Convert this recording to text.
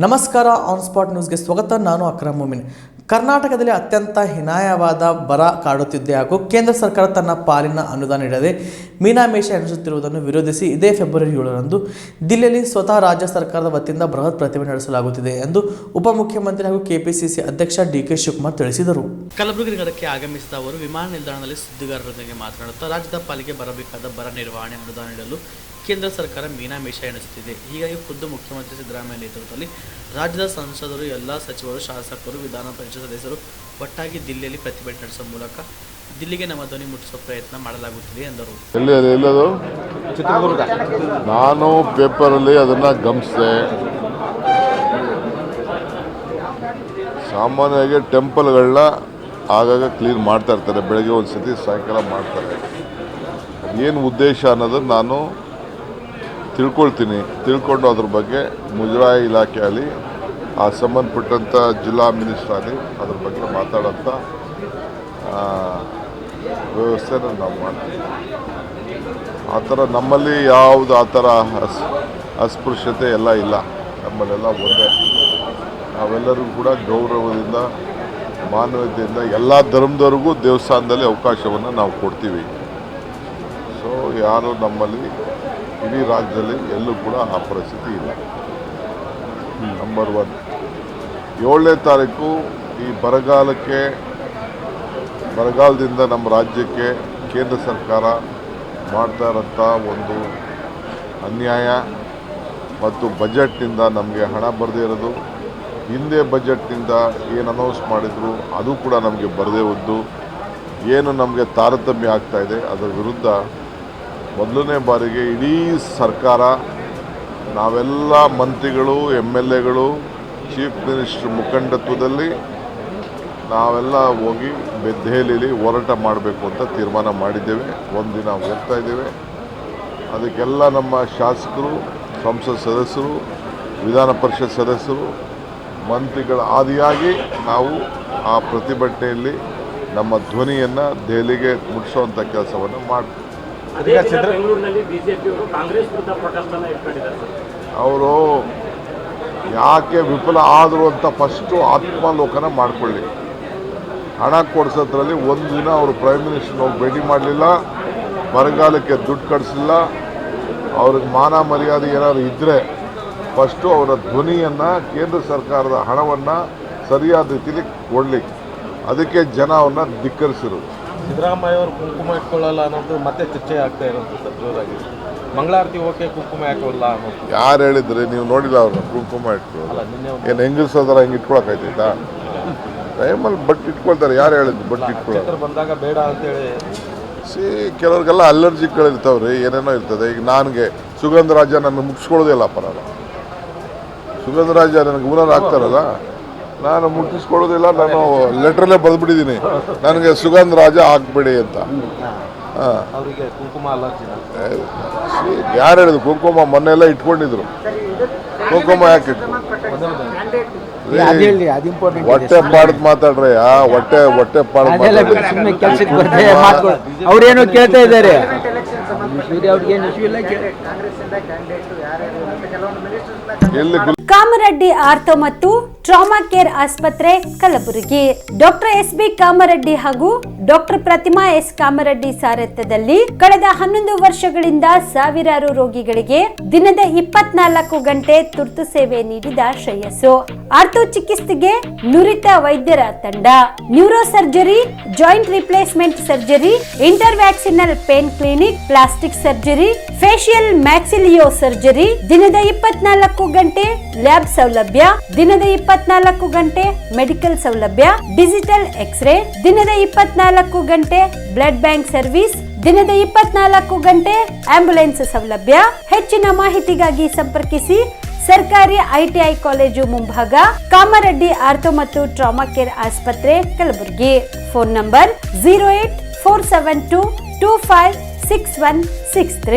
ನಮಸ್ಕಾರ, on spot ನ್ಯೂಸ್ಗೆ ಸ್ವಾಗತ. ನಾನು ಅಕ್ರಮ್ ಮೊಮಿನ್. ಕರ್ನಾಟಕದಲ್ಲಿ ಅತ್ಯಂತ ಹೀನಾಯವಾದ ಬರ ಕಾಡುತ್ತಿದೆ ಹಾಗೂ ಕೇಂದ್ರ ಸರ್ಕಾರ ತನ್ನ ಪಾಲಿನ ಅನುದಾನ ನೀಡದೆ ಮೀನಾಮೇಷ ಎಣಿಸುತ್ತಿರುವುದನ್ನು ವಿರೋಧಿಸಿ ಇದೇ ಫೆಬ್ರವರಿ 7ರಂದು ದಿಲ್ಲಿಯಲ್ಲಿ ಸ್ವತಃ ರಾಜ್ಯ ಸರ್ಕಾರದ ವತಿಯಿಂದ ಬೃಹತ್ ಪ್ರತಿಭಟನೆ ನಡೆಸಲಾಗುತ್ತಿದೆ ಎಂದು ಉಪಮುಖ್ಯಮಂತ್ರಿ ಹಾಗೂ ಕೆಪಿಸಿಸಿ ಅಧ್ಯಕ್ಷ ಡಿ.ಕೆ. ಶಿವಕುಮಾರ್ ತಿಳಿಸಿದರು. ಕಲಬುರಗಿ ನಗರಕ್ಕೆ ಆಗಮಿಸಿದ ಅವರು ವಿಮಾನ ನಿಲ್ದಾಣದಲ್ಲಿ ಸುದ್ದಿಗಾರರೊಂದಿಗೆ ಮಾತನಾಡುತ್ತಾ ರಾಜ್ಯದ ಪಾಲಿಗೆ ಬರಬೇಕಾದ ಬರ ನಿರ್ವಹಣೆ ಅನುದಾನ ನೀಡಲು ಕೇಂದ್ರ ಸರ್ಕಾರ ಮೀನಾಮೇಷ ಎಣಿಸುತ್ತಿದೆ. ಹೀಗಾಗಿ ಖುದ್ದು ಮುಖ್ಯಮಂತ್ರಿ ಸಿದ್ದರಾಮಯ್ಯ ನೇತೃತ್ವದಲ್ಲಿ ರಾಜ್ಯದ ಸಂಸದರು, ಎಲ್ಲ ಸಚಿವರು, ಶಾಸಕರು, ವಿಧಾನ ಪರಿಷತ್ ಸದಸ್ಯರು ಒಟ್ಟಾಗಿ ದಿಲ್ಲಿಯಲ್ಲಿ ಪ್ರತಿಭಟನೆ ನಡೆಸುವ ಮೂಲಕ ದಿಲ್ಲಿಗೆ ನಮ್ಮ ಧ್ವನಿ ಮುಟ್ಟಿಸುವ ಪ್ರಯತ್ನ ಮಾಡಲಾಗುತ್ತಿದೆ ಎಂದರು. ನಾನು ಪೇಪರಲ್ಲಿ ಅದನ್ನು ಗಮನಿಸಿದೆ. ಸಾಮಾನ್ಯವಾಗಿ ಟೆಂಪಲ್ಗಳನ್ನ ಆಗಾಗ ಕ್ಲೀನ್ ಮಾಡ್ತಾ ಇರ್ತಾರೆ, ಬೆಳಗ್ಗೆ ಒಂದು ಸತಿ, ಸಾಯಂಕಾಲ ಮಾಡ್ತಾರೆ. ಏನು ಉದ್ದೇಶ ಅನ್ನೋದನ್ನು ನಾನು ತಿಳ್ಕೊಂಡು ಅದ್ರ ಬಗ್ಗೆ ಮುಜರಾಯಿ ಇಲಾಖೆಯಲ್ಲಿ ಆ ಸಂಬಂಧಪಟ್ಟಂಥ ಜಿಲ್ಲಾ ಮಿನಿಸ್ಟರ್ ಆಗಲಿ ಅದ್ರ ಬಗ್ಗೆ ಮಾತಾಡೋಂಥ ವ್ಯವಸ್ಥೆನ ನಾವು ಮಾಡ್ತೀವಿ. ಆ ಥರ ನಮ್ಮಲ್ಲಿ ಯಾವುದು ಆ ಥರ ಅಸ್ಪೃಶ್ಯತೆ ಎಲ್ಲ ಇಲ್ಲ. ನಮ್ಮಲ್ಲೆಲ್ಲ ಒಂದೇ. ನಾವೆಲ್ಲರಿಗೂ ಕೂಡ ಗೌರವದಿಂದ, ಮಾನವೀಯತೆಯಿಂದ ಎಲ್ಲ ಧರ್ಮದವ್ರಿಗೂ ದೇವಸ್ಥಾನದಲ್ಲಿ ಅವಕಾಶವನ್ನು ನಾವು ಕೊಡ್ತೀವಿ. ಸೊ ಯಾರು ನಮ್ಮಲ್ಲಿ ಇಡೀ ರಾಜ್ಯದಲ್ಲಿ ಎಲ್ಲೂ ಕೂಡ ಆ ಪರಿಸ್ಥಿತಿ ಇಲ್ಲ. ನಂಬರ್ 1. 7ನೇ ತಾರೀಕು ಈ ಬರಗಾಲದಿಂದ ನಮ್ಮ ರಾಜ್ಯಕ್ಕೆ ಕೇಂದ್ರ ಸರ್ಕಾರ ಮಾಡ್ತಾ ಇರೋಂಥ ಒಂದು ಅನ್ಯಾಯ ಮತ್ತು ಬಜೆಟ್ನಿಂದ ನಮಗೆ ಹಣ ಬರದೇ ಇರೋದು, ಹಿಂದೆ ಬಜೆಟ್ನಿಂದ ಏನು ಅನೌನ್ಸ್ ಮಾಡಿದ್ರು ಅದು ಕೂಡ ನಮಗೆ ಬರದೇ ಹೋದ್ದು, ಏನು ನಮಗೆ ತಾರತಮ್ಯ ಆಗ್ತಾಯಿದೆ ಅದರ ವಿರುದ್ಧ ಮೊದಲನೇ ಬಾರಿಗೆ ಇಡೀ ಸರ್ಕಾರ, ನಾವೆಲ್ಲ ಮಂತ್ರಿಗಳು, MLAಗಳು, ಚೀಫ್ ಮಿನಿಸ್ಟರ್ ಮುಖಂಡತ್ವದಲ್ಲಿ ನಾವೆಲ್ಲ ಹೋಗಿ ದೆಹಲಿಯಲ್ಲಿ ಹೋರಾಟ ಮಾಡಬೇಕು ಅಂತ ತೀರ್ಮಾನ ಮಾಡಿದ್ದೇವೆ. ಒಂದಿನ ಹೋಗ್ತಾ ಇದ್ದೇವೆ. ಅದಕ್ಕೆಲ್ಲ ನಮ್ಮ ಶಾಸಕರು, ಸಂಸತ್ ಸದಸ್ಯರು, ವಿಧಾನ ಪರಿಷತ್ ಸದಸ್ಯರು, ಮಂತ್ರಿಗಳ ಆದಿಯಾಗಿ ನಾವು ಆ ಪ್ರತಿಭಟನೆಯಲ್ಲಿ ನಮ್ಮ ಧ್ವನಿಯನ್ನು ದೆಹಲಿಗೆ ಮುಟ್ಟಿಸುವಂಥ ಕೆಲಸವನ್ನು ಮಾಡ್ತೀವಿ. ಅವರು ಯಾಕೆ ವಿಫಲ ಆದರು ಅಂತ ಫಸ್ಟು ಆತ್ಮಾವಲೋಕನ ಮಾಡಿಕೊಳ್ಳಿ. ಹಣ ಕೊಡಿಸೋದ್ರಲ್ಲಿ ಒಂದು ದಿನ ಅವರು ಪ್ರೈಮ್ ಮಿನಿಸ್ಟರ್ನ ಹೋಗಿ ಭೇಟಿ ಮಾಡಲಿಲ್ಲ, ಬರಗಾಲಕ್ಕೆ ದುಡ್ಡು ಕಳಿಸಲಿಲ್ಲ. ಅವ್ರಿಗೆ ಮಾನ ಮರ್ಯಾದೆ ಏನಾದ್ರು ಇದ್ದರೆ ಫಸ್ಟು ಅವರ ಧ್ವನಿಯನ್ನು, ಕೇಂದ್ರ ಸರ್ಕಾರದ ಹಣವನ್ನು ಸರಿಯಾದ ರೀತಿಯಲ್ಲಿ ಕೊಡಲಿಕ್ಕೆ, ಅದಕ್ಕೆ ಜನ ಅವ್ರನ್ನ ಧಿಕ್ಕರಿಸಿರೋದು. ಸಿದ್ದರಾಮಯ್ಯ ಅವರು ಕುಂಕುಮ ಇಟ್ಕೊಳ್ಳಲ್ಲ ಅನ್ನೋದು ಮತ್ತೆ ಚರ್ಚೆ ಆಗ್ತಾ ಇರೋದು ಜೋರಾಗಿ. ಮಂಗಳಾರತಿ ಓಕೆ, ಕುಂಕುಮ ಹಾಕೋಲ್ಲ ಅನ್ನೋದು ಯಾರು ಹೇಳಿದ್ರೆ? ನೀವು ನೋಡಿಲ್ಲ ಅವ್ರನ್ನ ಕುಂಕುಮ ಇಟ್ಕೊಳ್ಳೋದು? ಏನು ಹೆಂಗಸೋದ್ರ ಹಂಗೆ ಇಟ್ಕೊಳಕಾಯ್ತೈತಾ? ಟೈಮಲ್ಲಿ ಬಟ್ ಇಟ್ಕೊಳ್ತಾರೆ. ಯಾರು ಹೇಳಿದ್ರು ಬಟ್ ಇಟ್ಕೊಳ್ಳೋದು? ಬಂದಾಗ ಬೇಡ ಅಂತೇಳಿ. ಕೆಲವ್ರಿಗೆಲ್ಲ ಅಲರ್ಜಿಗಳಿರ್ತಾವ್ರಿ, ಏನೇನೋ ಇರ್ತದೆ. ಈಗ ನನಗೆ ಸುಗಂಧರಾಜ ನನ್ನ ಮುಗಿಸ್ಕೊಳ್ಳೋದೇ ಇಲ್ಲ ಪರಲ್ಲ. ಸುಗಂಧರಾಜ ನನಗೆ ಊರಲ್ಲಿ ಆಗ್ತಾರಲ್ಲ, ನಾನು ಮುಟ್ಟಿಸ್ಕೊಳ್ಳೋದಿಲ್ಲ. ನಾನು ಲೆಟ್ರಲ್ಲೇ ಬರೆದ್ಬಿಟ್ಟಿದ್ದೀನಿ, ನನಗೆ ಸುಗಂಧರಾಜ ಹಾಕ್ಬೇಡಿ ಅಂತ. ಯಾರು ಹೇಳಿದ್ರು ಕುಂಕುಮ? ಮೊನ್ನೆಲ್ಲ ಇಟ್ಕೊಂಡಿದ್ರು. ಕುಂಕುಮ ಯಾಕೆ ಹೊಟ್ಟೆ ಪಾಡ್ದು ಮಾತಾಡ್ರಿ. ಹೊಟ್ಟೆ ಅವ್ರೇನೋ ಕೇಳ್ತಾ ಇದ್ದಾರೆ. ಕಾಮರೆಡ್ಡಿ ಆರ್ಥೋ ಮತ್ತು ಟ್ರಾಮಾ ಕೇರ್ ಆಸ್ಪತ್ರೆ ಕಲಬುರಗಿ. Doctor S B. ಕಾಮರೆಡ್ಡಿ ಹಾಗೂ ಡಾಕ್ಟರ್ ಪ್ರತಿಮಾ ಎಸ್. ಕಾಮರೆಡ್ಡಿ ಸಾರಥ್ಯದಲ್ಲಿ ಕಳೆದ 11 ವರ್ಷಗಳಿಂದ ಸಾವಿರಾರು ರೋಗಿಗಳಿಗೆ ದಿನದ 24 ಗಂಟೆ ತುರ್ತು ಸೇವೆ ನೀಡಿದ ಶ್ರೇಯಸ್ಸು. ಆರ್ಥೋ ಚಿಕಿತ್ಸೆಗೆ ನುರಿತ ವೈದ್ಯರ ತಂಡ, neuro surgery, joint replacement surgery, interventional pain clinic, plastic surgery, facial maxillo surgery, ದಿನದ 24 ಗಂಟೆ ಲ್ಯಾಬ್ ಸೌಲಭ್ಯ, ದಿನದ 24 ಗಂಟೆ ಮೆಡಿಕಲ್ ಸೌಲಭ್ಯ, ಡಿಜಿಟಲ್ ಎಕ್ಸ್ರೇ, ದಿನದ 24 ಗಂಟೆ ಬ್ಲಡ್ ಬ್ಯಾಂಕ್ ಸರ್ವಿಸ್, ದಿನದ 24 ಗಂಟೆ ಆಂಬ್ಯುಲೆನ್ಸ್ ಸೌಲಭ್ಯ. ಹೆಚ್ಚಿನ ಮಾಹಿತಿಗಾಗಿ ಸಂಪರ್ಕಿಸಿ ಸರ್ಕಾರಿ ITI ಕಾಲೇಜು ಮುಂಭಾಗ, ಕಾಮರೆಡ್ಡಿ ಆರ್ಥೋ ಮತ್ತು ಟ್ರಾಮಾ ಕೇರ್ ಆಸ್ಪತ್ರೆ ಕಲಬುರಗಿ. Phone number 084722566163.